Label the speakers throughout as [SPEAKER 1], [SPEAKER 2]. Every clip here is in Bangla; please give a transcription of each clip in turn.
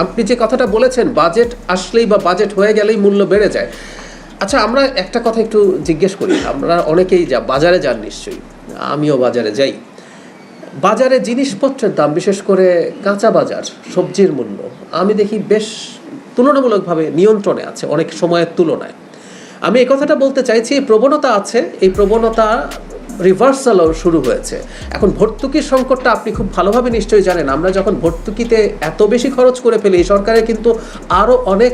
[SPEAKER 1] আপনি যে কথাটা বলেছেন বাজেট আসলেই বা বাজেট হয়ে গেলেই মূল্য বেড়ে যায়, আচ্ছা আমরা একটা কথা একটু জিজ্ঞেস করি, আমরা অনেকেই বাজারে যান নিশ্চয়ই, আমিও বাজারে যাই। বাজারে জিনিসপত্রের দাম, বিশেষ করে কাঁচা বাজার সবজির মূল্য, আমি দেখি বেশ তুলনামূলকভাবে নিয়ন্ত্রণে আছে অনেক সময়ের তুলনায়। আমি এই কথাটা বলতে চাইছি, এই প্রবণতা আছে, এই প্রবণতা রিভার্সালও শুরু হয়েছে। এখন ভর্তুকির সংকটটা আপনি খুব ভালোভাবে নিশ্চয়ই জানেন। আমরা যখন ভর্তুকিতে এত বেশি খরচ করে ফেলি, সরকারের কিন্তু আরও অনেক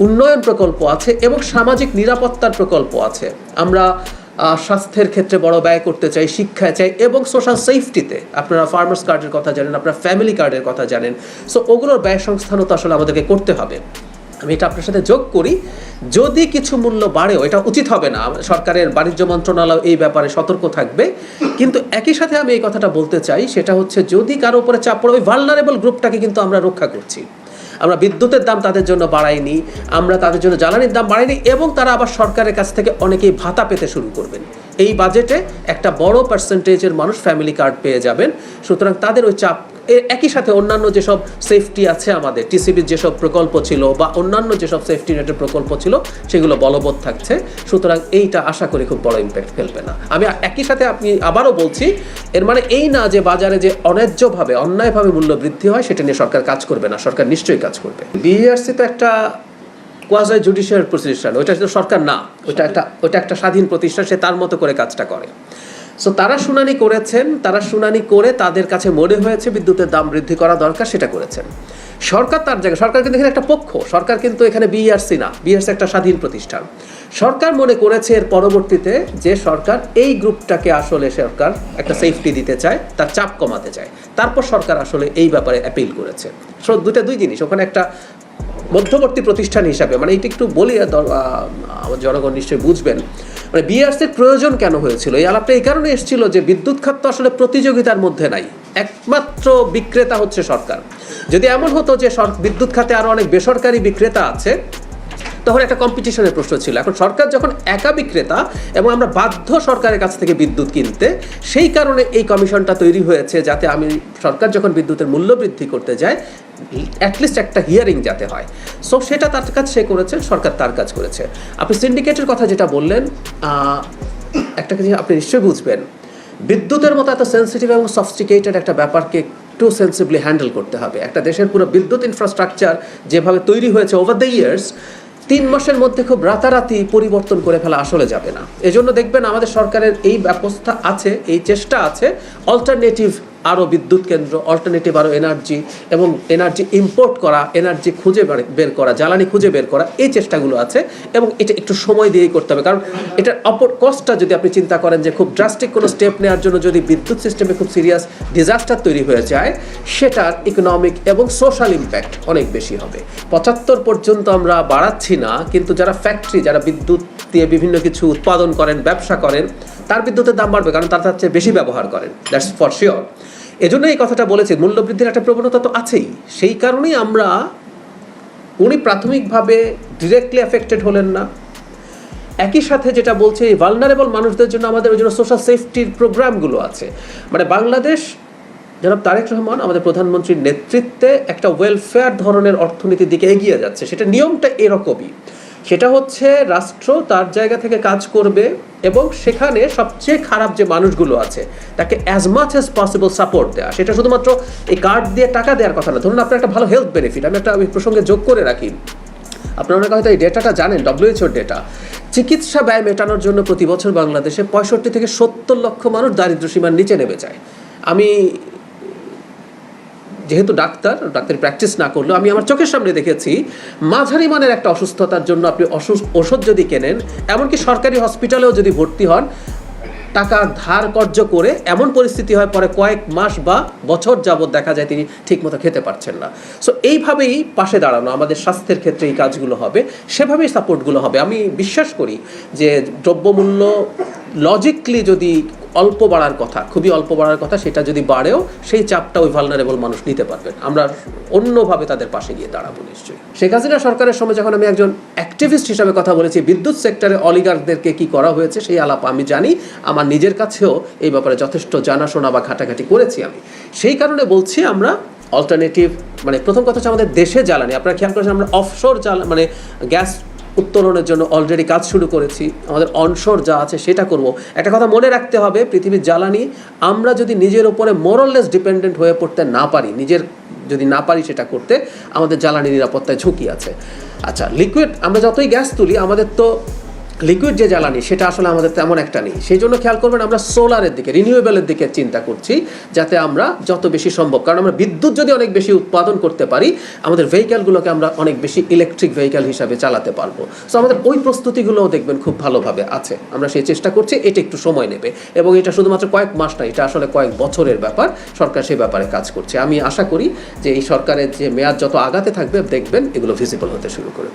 [SPEAKER 1] উন্নয়ন প্রকল্প আছে এবং সামাজিক নিরাপত্তার প্রকল্প আছে। আমরা স্বাস্থ্যের ক্ষেত্রে বড় ব্যয় করতে চাই, শিক্ষায় চাই এবং সোশ্যাল সেফটিতে, আপনারা ফার্মার্স কার্ডের কথা জানেন, আপনারা ফ্যামিলি কার্ডের কথা জানেন। সো ওগুলোর ব্যয় সংস্থানও তো আসলে আমাদেরকে করতে হবে। আমি এটা আপনার সাথে যোগ করি, যদি কিছু মূল্য বাড়েও এটা উচিত হবে না, সরকারের বাণিজ্য মন্ত্রণালয় এই ব্যাপারে সতর্ক থাকবে। কিন্তু একই সাথে আমি এই কথাটা বলতে চাই, সেটা হচ্ছে যদি কারো উপরে চাপ পড়ে, ওই ভালনারেবল গ্রুপটাকে কিন্তু আমরা রক্ষা করছি। আমরা বিদ্যুতের দাম তাদের জন্য বাড়াইনি, আমরা তাদের জন্য জ্বালানির দাম বাড়াইনি, এবং তারা আবার সরকারের কাছ থেকে অনেকেই ভাতা পেতে শুরু করবেন। এই বাজেটে একটা বড় পার্সেন্টেজের মানুষ ফ্যামিলি কার্ড পেয়ে যাবেন। সুতরাং তাদের ওই চাপ, একই সাথে অন্যান্য যেসব সেফটি আছে, আমাদের টিসিবির যেসব প্রকল্প ছিল বা অন্যান্য যেসব সেফটি নেটের প্রকল্প ছিল, সেগুলো বলবৎ থাকছে। সুতরাং এইটা আশা করি খুব বড় ইম্প্যাক্ট ফেলবে না। আমি একই সাথে আপনি আবারও বলছি, এর মানে এই না যে বাজারে যে অন্যায্যভাবে অন্যায়ভাবে মূল্য বৃদ্ধি হয় সেটা নিয়ে সরকার কাজ করবে না। সরকার নিশ্চয়ই কাজ করবে। বিইআরসি তো একটা কোয়াজি জুডিশিয়াল প্রতিষ্ঠান, ওইটা সরকার না, ওইটা একটা স্বাধীন প্রতিষ্ঠান, সে তার মতো করে কাজটা করে। সো তারা শুনানি করেছেন, তারা শুনানি করে তাদের কাছে মনে হয়েছে বিদ্যুতের দাম বৃদ্ধি করা দরকার, সেটা করেছেন। সরকার তার জায়গায়, সরকার কিন্তু এখানে একটা পক্ষ, সরকার কিন্তু এখানে বিইআরসি না, বিইআরসি একটা স্বাধীন প্রতিষ্ঠান। সরকার মনে করেছে এর পরবর্তীতে যে সরকার এই গ্রুপটাকে আসলে সরকার একটা সেফটি দিতে চায়, তার চাপ কমাতে চায়, তারপর সরকার আসলে এই ব্যাপারে অ্যাপিল করেছে। সো দুই জিনিস, ওখানে একটা মধ্যবর্তী প্রতিষ্ঠান হিসাবে, মানে এটা একটু বলি, আমার জনগণ নিশ্চয়ই বুঝবেন, মানে বিইআরসির প্রয়োজন কেন হয়েছিল। এই আলাপটা এই কারণে এসেছিল যে বিদ্যুৎ খাত তো আসলে প্রতিযোগিতার মধ্যে নাই, একমাত্র বিক্রেতা হচ্ছে সরকার। যদি এমন হতো যে বিদ্যুৎ খাতে আরও অনেক বেসরকারি বিক্রেতা আছে, তখন একটা কম্পিটিশনের প্রশ্ন ছিল। এখন সরকার যখন একা বিক্রেতা এবং আমরা বাধ্য সরকারের কাছ থেকে বিদ্যুৎ কিনতে, সেই কারণে এই কমিশনটা তৈরি হয়েছে, যাতে সরকার যখন বিদ্যুতের মূল্য বৃদ্ধি করতে যায় অ্যাটলিস্ট একটা হিয়ারিং যাতে হয়। সো সেটা তার কাজ সে করেছে, সরকার তার কাজ করেছে। আপনি সিন্ডিকেটের কথা যেটা বললেন, একটা জিনিস আপনি নিশ্চয়ই বুঝবেন, বিদ্যুতের মতো এত সেন্সিটিভ এবং সফিস্টিকেটেড একটা ব্যাপারকে একটু সেন্সিবলি হ্যান্ডেল করতে হবে। একটা দেশের পুরো বিদ্যুৎ ইনফ্রাস্ট্রাকচার যেভাবে তৈরি হয়েছে ওভার দ্য ইয়ার্স, 3 মাসের মধ্যে খুব রাতারাতি পরিবর্তন করে ফেলা আসলে যাবে না। এজন্য দেখবেন আমাদের সরকারের এই ব্যবস্থা আছে, এই চেষ্টা আছে, অল্টারনেটিভ আরও বিদ্যুৎ কেন্দ্র, অল্টারনেটিভ আরও এনার্জি এবং এনার্জি ইম্পোর্ট করা, এনার্জি খুঁজে বের করা, জ্বালানি খুঁজে বের করা, এই চেষ্টাগুলো আছে। এবং এটা একটু সময় দিয়েই করতে হবে, কারণ এটার কস্টটা যদি আপনি চিন্তা করেন যে খুব ড্রাস্টিক কোনো স্টেপ নেওয়ার জন্য যদি বিদ্যুৎ সিস্টেমে খুব সিরিয়াস ডিজাস্টার তৈরি হয়ে যায়, সেটার ইকোনমিক এবং সোশ্যাল ইম্প্যাক্ট অনেক বেশি হবে। 75 পর্যন্ত আমরা বাড়াচ্ছি না, কিন্তু যারা ফ্যাক্টরি, যারা বিদ্যুৎ দিয়ে বিভিন্ন কিছু উৎপাদন করেন, ব্যবসা করেন, তার বিদ্যুতের দাম বাড়বে, কারণ তার চেয়ে বেশি ব্যবহার করেন। That's for sure. এজন্য এই কথাটা বলেছি, মূল্যবৃদ্ধির একটা প্রবণতা তো আছেই। সেই কারণেই উনি প্রাথমিকভাবে ডিরেক্টলি এফেক্টেড হলেন না। একই সাথে যেটা বলছে, এই ভালনারেবল মানুষদের জন্য আমাদের ওই জন্য সোশ্যাল সেফটির প্রোগ্রামগুলো আছে। মানে বাংলাদেশ, জনাব তারেক রহমান আমাদের প্রধানমন্ত্রীর নেতৃত্বে একটা ওয়েলফেয়ার ধরনের অর্থনীতির দিকে এগিয়ে যাচ্ছে। সেটা নিয়মটা এরকমই, সেটা হচ্ছে রাষ্ট্র তার জায়গা থেকে কাজ করবে এবং সেখানে সবচেয়ে খারাপ যে মানুষগুলো আছে তাকে as much as possible support দেওয়া। সেটা শুধুমাত্র এই কার্ড দিয়ে টাকা দেওয়ার কথা না। ধরুন আপনার একটা ভালো হেলথ বেনিফিট, আমি প্রসঙ্গে যোগ করে রাখি, আপনারা অনেকে হয়তো এই ডেটাটা জানেন, WHO ডেটা, চিকিৎসা ব্যয় মেটানোর জন্য প্রতি বছর বাংলাদেশে 65 থেকে 70 লক্ষ মানুষ দারিদ্র্যসীমার নিচে নেমে যায়। আমি যেহেতু ডাক্তারি প্র্যাকটিস না করলেও আমি আমার চোখের সামনে দেখেছি, মাঝারি মানের একটা অসুস্থতার জন্য আপনি ওষুধ যদি কেনেন, এমনকি সরকারি হসপিটালেও যদি ভর্তি হন, টাকা ধার কর্য করে এমন পরিস্থিতি হয় পরে কয়েক মাস বা বছর যাবৎ দেখা যায় তিনি ঠিকমতো খেতে পারছেন না। সো এইভাবেই পাশে দাঁড়ানো, আমাদের স্বাস্থ্যের ক্ষেত্রে এই কাজগুলো হবে, সেভাবেই সাপোর্টগুলো হবে। আমি বিশ্বাস করি যে দ্রব্যমূল্য লজিকলি যদি অল্প বাড়ার কথা, খুবই অল্প বাড়ার কথা, সেটা যদি বাড়েও সেই চাপটা ওই ভালনারেবল মানুষ নিতে পারবেন। আমরা অন্যভাবে তাদের পাশে গিয়ে দাঁড়াবো নিশ্চয়ই। শেখ হাসিনা সরকারের সময় যখন আমি একজন অ্যাক্টিভিস্ট হিসাবে কথা বলেছি, বিদ্যুৎ সেক্টরে অলিগার্কদেরকে কি করা হয়েছে সেই আলাপ আমি জানি, আমার নিজের কাছেও এই ব্যাপারে যথেষ্ট জানাশোনা বা ঘাটাঘাটি করেছি আমি। সেই কারণে বলছি, আমরা অল্টারনেটিভ, মানে প্রথম কথা হচ্ছে আমাদের দেশে জ্বালানি, আপনারা খেয়াল করেছেন আমরা অফশোর মানে গ্যাস উত্তোলনের জন্য অলরেডি কাজ শুরু করেছি, আমাদের অনশোর যা আছে সেটা করব। একটা কথা মনে রাখতে হবে, পৃথিবীর জ্বালানি আমরা যদি নিজের উপরে মোরলেস ডিপেন্ডেন্ট হয়ে পড়তে না পারি, যদি না পারি সেটা করতে, আমাদের জ্বালানি নিরাপত্তায় ঝুঁকি আছে। আচ্ছা, লিকুইড আমরা যতই গ্যাস তুলি, আমাদের তো লিকুইড যে জ্বালানি সেটা আসলে আমাদের তেমন একটা নেই। সেই জন্য খেয়াল করবেন আমরা সোলারের দিকে, রিনিউয়েবলের দিকে চিন্তা করছি, যাতে আমরা যত বেশি সম্ভব, কারণ আমরা বিদ্যুৎ যদি অনেক বেশি উৎপাদন করতে পারি, আমাদের ভেহিক্যালগুলোকে আমরা অনেক বেশি ইলেকট্রিক ভেহিক্যাল হিসাবে চালাতে পারবো। সো আমাদের ওই প্রস্তুতিগুলোও দেখবেন খুব ভালোভাবে আছে, আমরা সেই চেষ্টা করছি। এটা একটু সময় নেবে এবং এটা শুধুমাত্র কয়েক মাস না, এটা আসলে কয়েক বছরের ব্যাপার। সরকার সেই ব্যাপারে কাজ করছে। আমি আশা করি যে এই সরকারের যে মেয়াদ যত আগাতে থাকবে, দেখবেন এগুলো ভিজিবল হতে শুরু করে।